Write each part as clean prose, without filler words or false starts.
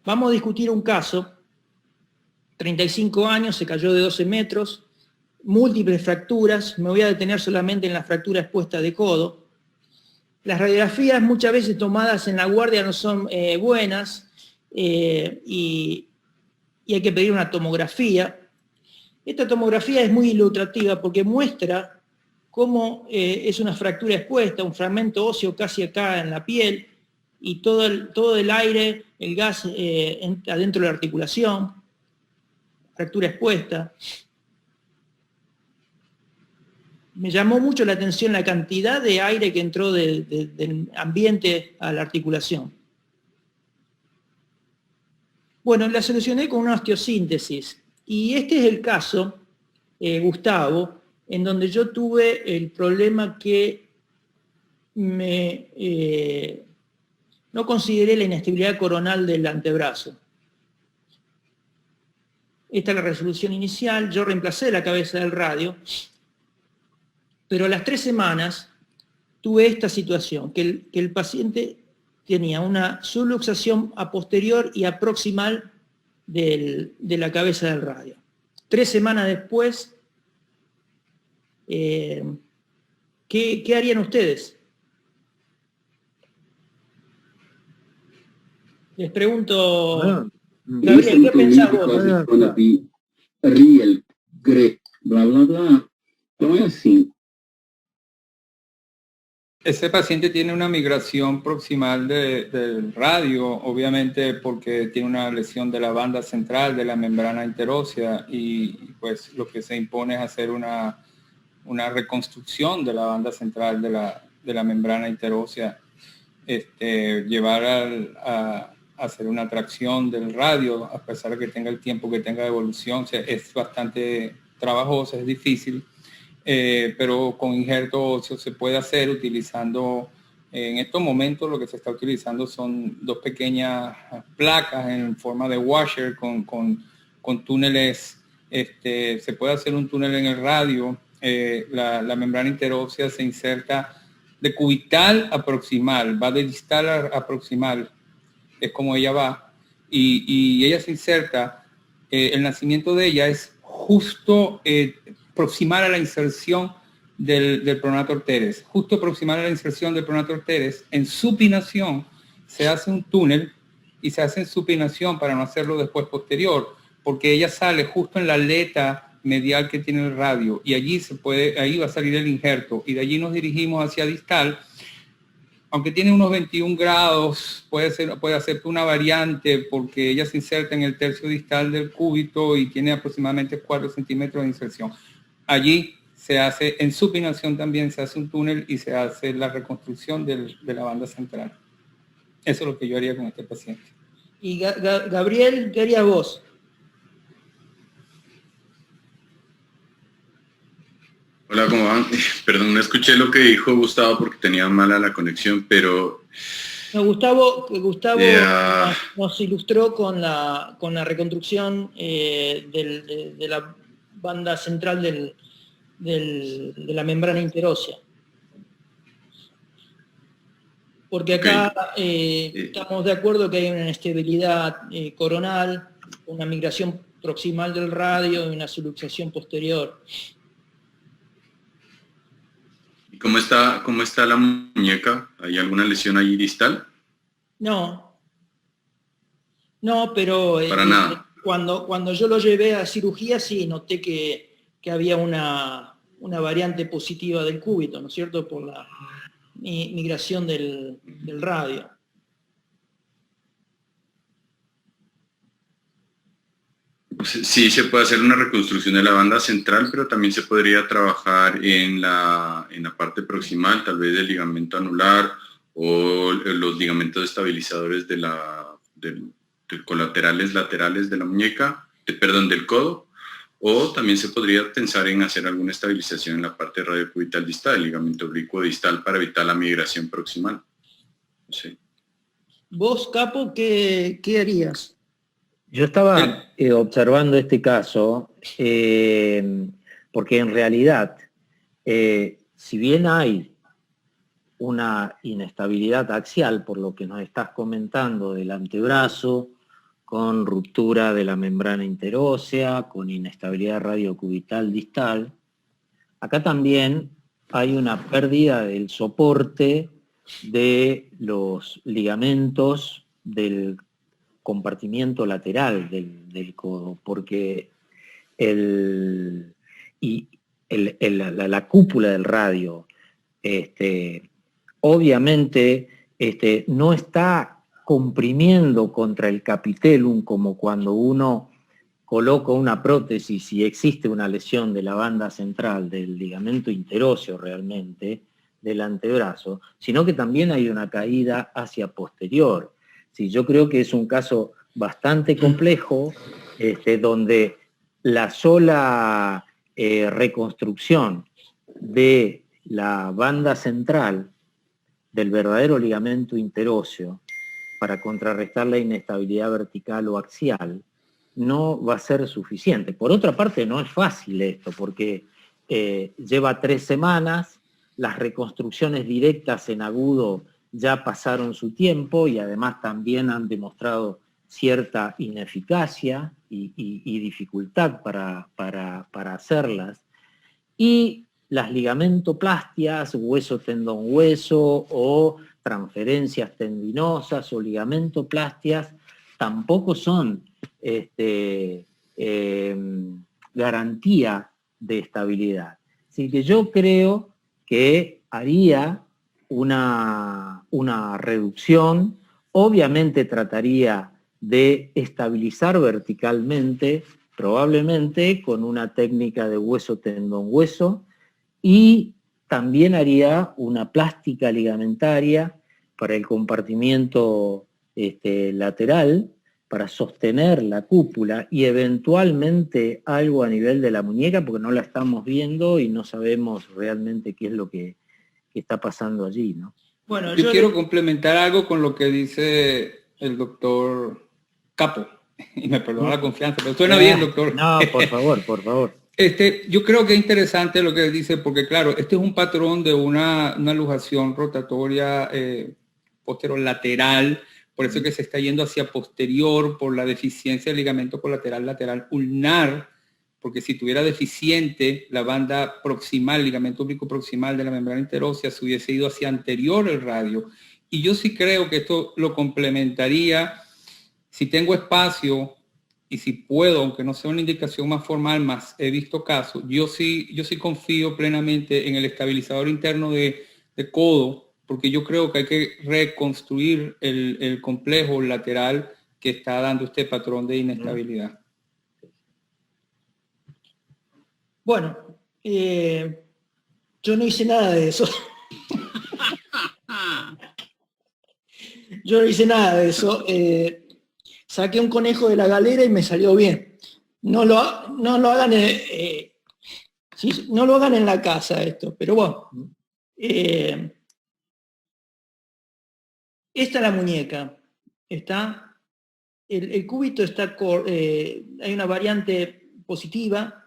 Vamos a discutir un caso, 35 años, se cayó de 12 metros, múltiples fracturas, me voy a detener solamente en la fractura expuesta de codo. Las radiografías muchas veces tomadas en la guardia no son buenas y hay que pedir una tomografía. Esta tomografía es muy ilustrativa porque muestra cómo es una fractura expuesta, un fragmento óseo casi acá en la piel, y todo el aire, el gas adentro de la articulación, fractura expuesta. Me llamó mucho la atención la cantidad de aire que entró del ambiente a la articulación. Bueno, la solucioné con una osteosíntesis. Y este es el caso, Gustavo, en donde yo tuve el problema que no consideré la inestabilidad coronal del antebrazo. Esta es la resolución inicial, yo reemplacé la cabeza del radio, pero a las 3 semanas tuve esta situación, que el paciente tenía una subluxación a posterior y a proximal de la cabeza del radio. 3 semanas después, ¿qué harían ustedes? Les pregunto, Gabriel, ¿qué pensás vos? Real, great, bla, bla, bla. ¿Cómo es así? Ese paciente tiene una migración proximal del radio, obviamente porque tiene una lesión de la banda central de la membrana interósea y pues lo que se impone es hacer una reconstrucción de la banda central de la membrana interósea, llevar a hacer una tracción del radio, a pesar de que tenga el tiempo que tenga de evolución, o sea, es bastante trabajoso, es difícil. Pero con injerto óseo se puede hacer utilizando, en estos momentos lo que se está utilizando son 2 pequeñas placas en forma de washer con túneles. Se puede hacer un túnel en el radio, la membrana interósea se inserta de cubital a proximal, va de distal a proximal, es como ella va, y ella se inserta, el nacimiento de ella es justo proximal a la inserción del pronator teres, justo proximal a la inserción del pronator teres. En supinación se hace un túnel y se hace en supinación para no hacerlo después posterior, porque ella sale justo en la aleta medial que tiene el radio y allí ahí va a salir el injerto y de allí nos dirigimos hacia distal. Aunque tiene unos 21 grados, puede hacer una variante porque ella se inserta en el tercio distal del cúbito y tiene aproximadamente 4 centímetros de inserción. Allí se hace, en supinación también se hace un túnel y se hace la reconstrucción de la banda central. Eso es lo que yo haría con este paciente. Y Gabriel, ¿qué harías vos? Hola, ¿cómo van? Perdón, no escuché lo que dijo Gustavo porque tenía mala la conexión, pero... No, Gustavo nos ilustró con la reconstrucción de la banda central de la membrana interósea. Porque acá estamos de acuerdo que hay una inestabilidad coronal, una migración proximal del radio y una subluxación posterior. ¿Y cómo está la muñeca? ¿Hay alguna lesión ahí distal? No, pero para nada. Cuando yo lo llevé a cirugía sí noté que había una variante positiva del cúbito, ¿no es cierto? Por la migración del radio. Sí, se puede hacer una reconstrucción de la banda central, pero también se podría trabajar en la parte proximal, tal vez del ligamento anular o los ligamentos estabilizadores de colaterales laterales de la muñeca, del codo, o también se podría pensar en hacer alguna estabilización en la parte radiocubital distal, el ligamento oblicuo distal, para evitar la migración proximal. Sí. ¿Vos, Capo, qué harías? Yo estaba observando este caso porque en realidad, si bien hay una inestabilidad axial, por lo que nos estás comentando del antebrazo, con ruptura de la membrana interósea, con inestabilidad radiocubital distal. Acá también hay una pérdida del soporte de los ligamentos del compartimiento lateral del codo, porque la cúpula del radio obviamente no está comprimiendo contra el capitellum como cuando uno coloca una prótesis y existe una lesión de la banda central del ligamento interóseo realmente del antebrazo, sino que también hay una caída hacia posterior. Sí, yo creo que es un caso bastante complejo, donde la sola reconstrucción de la banda central del verdadero ligamento interóseo para contrarrestar la inestabilidad vertical o axial no va a ser suficiente. Por otra parte, no es fácil esto, porque lleva 3 semanas, las reconstrucciones directas en agudo ya pasaron su tiempo y además también han demostrado cierta ineficacia y dificultad para hacerlas. Y las ligamentoplastias, hueso-tendón-hueso o transferencias tendinosas o ligamentoplastias tampoco son garantía de estabilidad. Así que yo creo que haría una reducción, obviamente trataría de estabilizar verticalmente, probablemente con una técnica de hueso-tendón-hueso, y también haría una plástica ligamentaria para el compartimiento lateral, para sostener la cúpula y eventualmente algo a nivel de la muñeca, porque no la estamos viendo y no sabemos realmente qué es lo que está pasando allí, ¿no? Bueno, yo quiero complementar algo con lo que dice el doctor Capo, y me perdona la confianza, pero suena bien, doctor. No, por favor, por favor. Yo creo que es interesante lo que dice, porque claro, este es un patrón de una luxación rotatoria posterolateral, por eso es que se está yendo hacia posterior por la deficiencia del ligamento colateral lateral ulnar, porque si tuviera deficiente la banda proximal, el ligamento oblicuo proximal de la membrana interósea, se hubiese ido hacia anterior el radio. Y yo sí creo que esto lo complementaría, si tengo espacio y si puedo, aunque no sea una indicación más formal, más he visto casos, yo sí confío plenamente en el estabilizador interno de codo, porque yo creo que hay que reconstruir el complejo lateral que está dando este patrón de inestabilidad. Bueno, yo no hice nada de eso. Yo no hice nada de eso. Saqué un conejo de la galera y me salió bien. No lo hagan no lo hagan en la casa esto, pero bueno. Esta es la muñeca. Está. El cúbito está. Hay una variante positiva.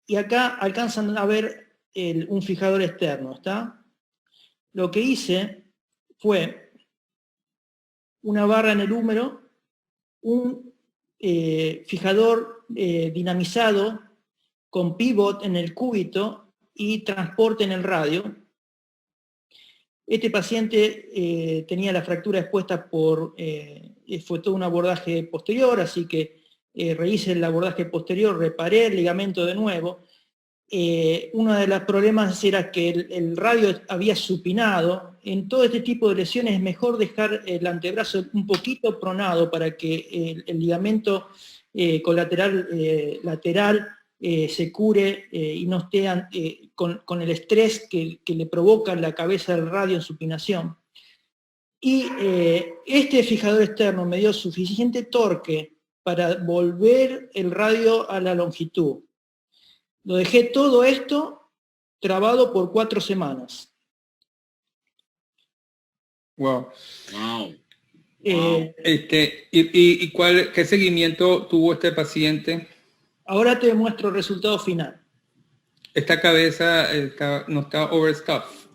Y acá alcanzan a ver un fijador externo, ¿está? Lo que hice fue una barra en el húmero, un fijador dinamizado con pivot en el cúbito y transporte en el radio. Este paciente tenía la fractura expuesta fue todo un abordaje posterior, así que rehice el abordaje posterior, reparé el ligamento de nuevo. Uno de los problemas era que el radio había supinado. En todo este tipo de lesiones es mejor dejar el antebrazo un poquito pronado para que el ligamento colateral lateral se cure y no esté con el estrés que le provoca la cabeza del radio en supinación. Y este fijador externo me dio suficiente torque para volver el radio a la longitud. Lo dejé todo esto trabado por 4 semanas. Wow. Wow. ¿Qué seguimiento tuvo este paciente? Ahora te muestro el resultado final. Esta cabeza no está overstuffed.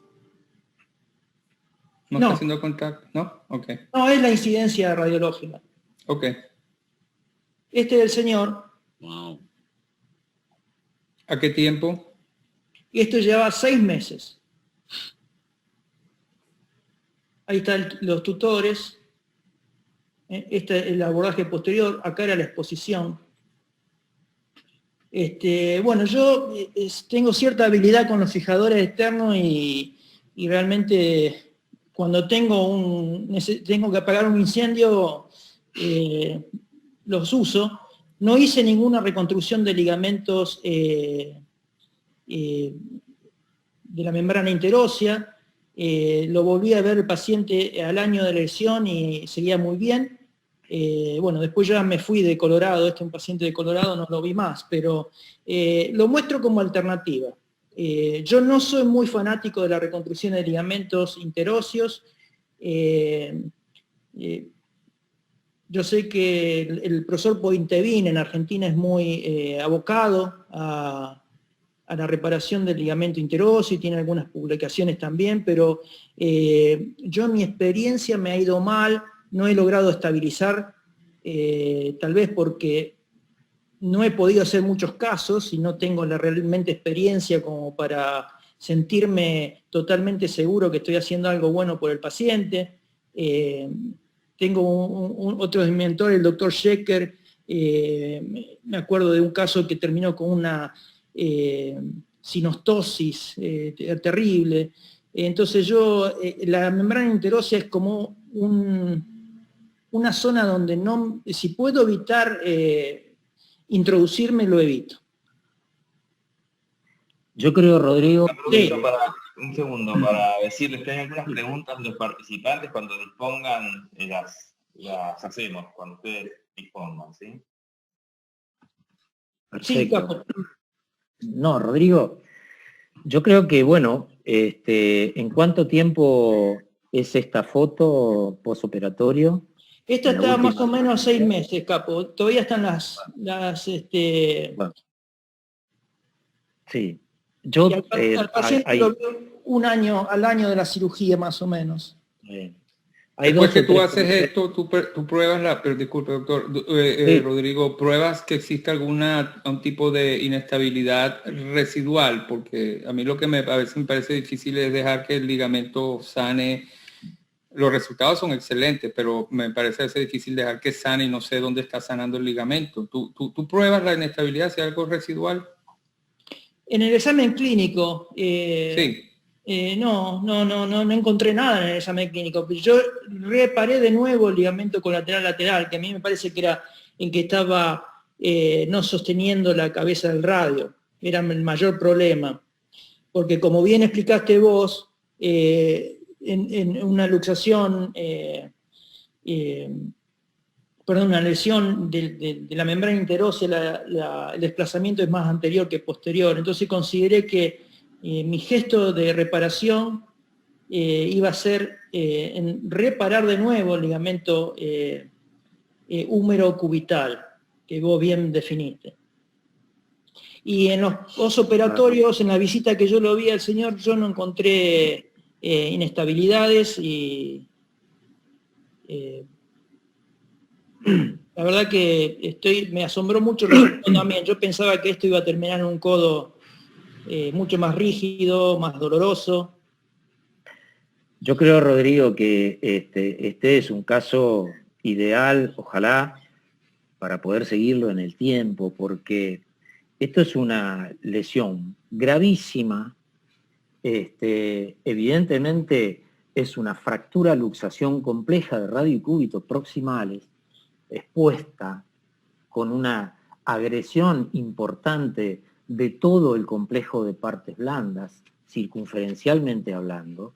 ¿No está haciendo contacto? ¿No? Ok. No, es la incidencia radiológica. Ok. Este es el señor. Wow. ¿A qué tiempo? Y esto lleva 6 meses. Ahí están los tutores. Este es el abordaje posterior. Acá era la exposición. Bueno, yo tengo cierta habilidad con los fijadores externos y realmente cuando tengo que apagar un incendio, los uso. No hice ninguna reconstrucción de ligamentos de la membrana interósea. Lo volví a ver el paciente al año de la lesión y seguía muy bien. Bueno, después ya me fui de Colorado, un paciente de Colorado no lo vi más, pero lo muestro como alternativa. Yo no soy muy fanático de la reconstrucción de ligamentos interóseos. Yo sé que el profesor Pointevin en Argentina es muy abocado a la reparación del ligamento interóseo y tiene algunas publicaciones también, pero yo en mi experiencia me ha ido mal, no he logrado estabilizar, tal vez porque no he podido hacer muchos casos y no tengo realmente experiencia como para sentirme totalmente seguro que estoy haciendo algo bueno por el paciente. Tengo otro mentor, el doctor Shecker, me acuerdo de un caso que terminó con una sinostosis terrible. Entonces la membrana interósea es como una zona donde si puedo evitar introducirme, lo evito. Yo creo, Rodrigo... Sí. Un segundo, para decirles que hay algunas preguntas de los participantes, cuando dispongan las hacemos, cuando ustedes dispongan, ¿sí? Perfecto. No, Rodrigo, yo creo que, bueno, ¿en cuánto tiempo es esta foto posoperatorio? Esta está más o menos 6 meses, Capo. Todavía están Bueno. Sí. Yo, al paciente lo veo al año de la cirugía, más o menos. Después que tú haces esto, tú pruebas disculpe, doctor, sí. Rodrigo, pruebas que existe algún tipo de inestabilidad residual, porque a mí lo que a veces me parece difícil es dejar que el ligamento sane. Los resultados son excelentes, pero me parece difícil dejar que sane y no sé dónde está sanando el ligamento. ¿Tú pruebas la inestabilidad, si hay algo residual? En el examen clínico, sí. No encontré nada en el examen clínico. Yo reparé de nuevo el ligamento colateral lateral, que a mí me parece que era el que estaba no sosteniendo la cabeza del radio. Era el mayor problema. Porque como bien explicaste vos, en una luxación, una lesión de la membrana interósea, el desplazamiento es más anterior que posterior. Entonces consideré que mi gesto de reparación iba a ser en reparar de nuevo el ligamento húmero cubital, que vos bien definiste. Y en los posoperatorios, en la visita que yo lo vi al señor, yo no encontré inestabilidades y la verdad que me asombró mucho el resultado también. Yo pensaba que esto iba a terminar en un codo mucho más rígido, más doloroso. Yo creo, Rodrigo, que este es un caso ideal, ojalá, para poder seguirlo en el tiempo, porque esto es una lesión gravísima. Evidentemente es una fractura luxación compleja de radio y cúbito proximales, expuesta con una agresión importante de todo el complejo de partes blandas, circunferencialmente hablando,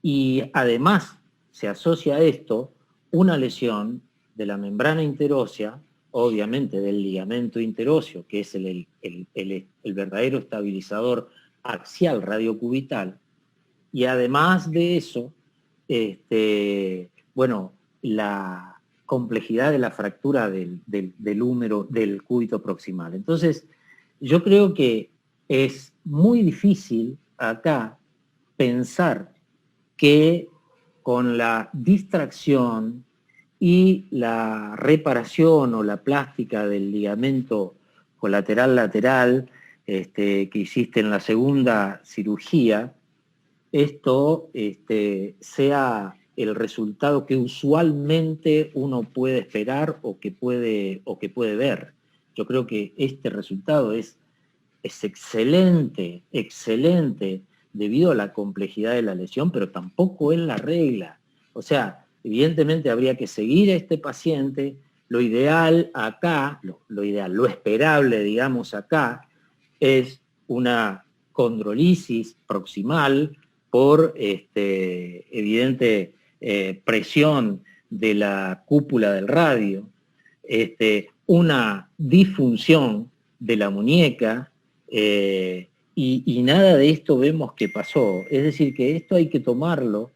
y además se asocia a esto una lesión de la membrana interósea, obviamente del ligamento interóseo, que es el verdadero estabilizador axial radiocubital, y además de eso, la complejidad de la fractura del húmero del cúbito proximal. Entonces, yo creo que es muy difícil acá pensar que con la distracción y la reparación o la plástica del ligamento colateral lateral que hiciste en la segunda cirugía, esto sea el resultado que usualmente uno puede esperar o que puede ver. Yo creo que este resultado es excelente, excelente, debido a la complejidad de la lesión, pero tampoco es la regla. O sea, evidentemente habría que seguir a este paciente. Lo ideal acá, lo esperable, digamos, acá, es una condrolisis proximal por evidente presión de la cúpula del radio, una disfunción de la muñeca, y nada de esto vemos que pasó. Es decir, que esto hay que tomarlo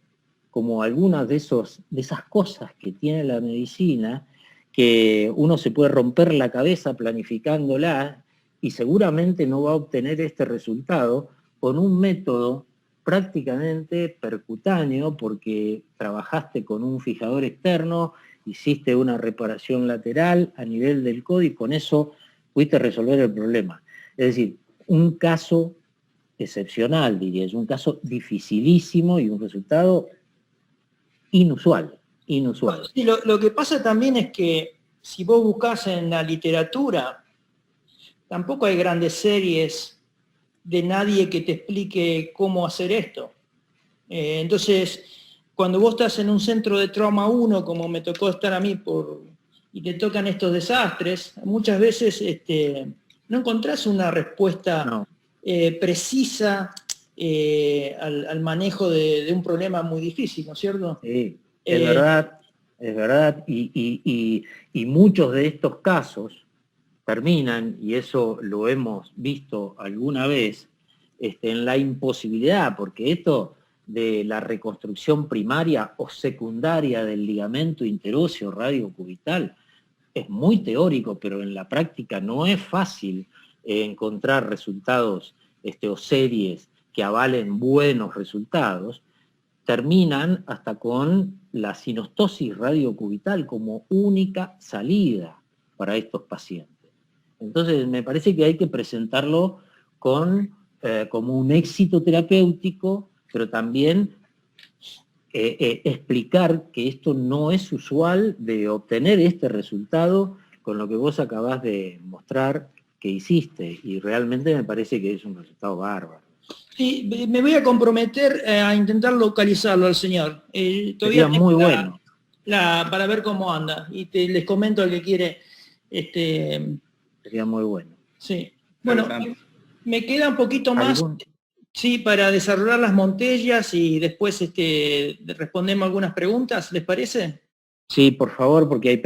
como algunas de esas cosas que tiene la medicina, que uno se puede romper la cabeza planificándola y seguramente no va a obtener este resultado con un método prácticamente percutáneo, porque trabajaste con un fijador externo, hiciste una reparación lateral a nivel del codo y con eso pudiste resolver el problema. Es decir, un caso excepcional, diría, es un caso dificilísimo y un resultado inusual. Sí, lo que pasa también es que si vos buscás en la literatura, tampoco hay grandes series de nadie que te explique cómo hacer esto. Entonces, cuando vos estás en un centro de trauma 1, como me tocó estar a mí, y te tocan estos desastres, muchas veces no encontrás una respuesta precisa al manejo de un problema muy difícil, ¿no es cierto? Sí, es verdad, y muchos de estos casos terminan, y eso lo hemos visto alguna vez, en la imposibilidad, porque esto de la reconstrucción primaria o secundaria del ligamento interóseo radiocubital es muy teórico, pero en la práctica no es fácil encontrar resultados o series que avalen buenos resultados. Terminan hasta con la sinostosis radiocubital como única salida para estos pacientes. Entonces, me parece que hay que presentarlo como un éxito terapéutico, pero también explicar que esto no es usual de obtener este resultado con lo que vos acabás de mostrar que hiciste, y realmente me parece que es un resultado bárbaro. Sí, me voy a comprometer a intentar localizarlo al señor. Sería muy bueno. Para ver cómo anda. Y les comento al que quiere. Sería muy bueno. Sí. Bueno, me queda un poquito más, sí, para desarrollar las montellas y después respondemos algunas preguntas, ¿les parece? Sí, por favor, porque hay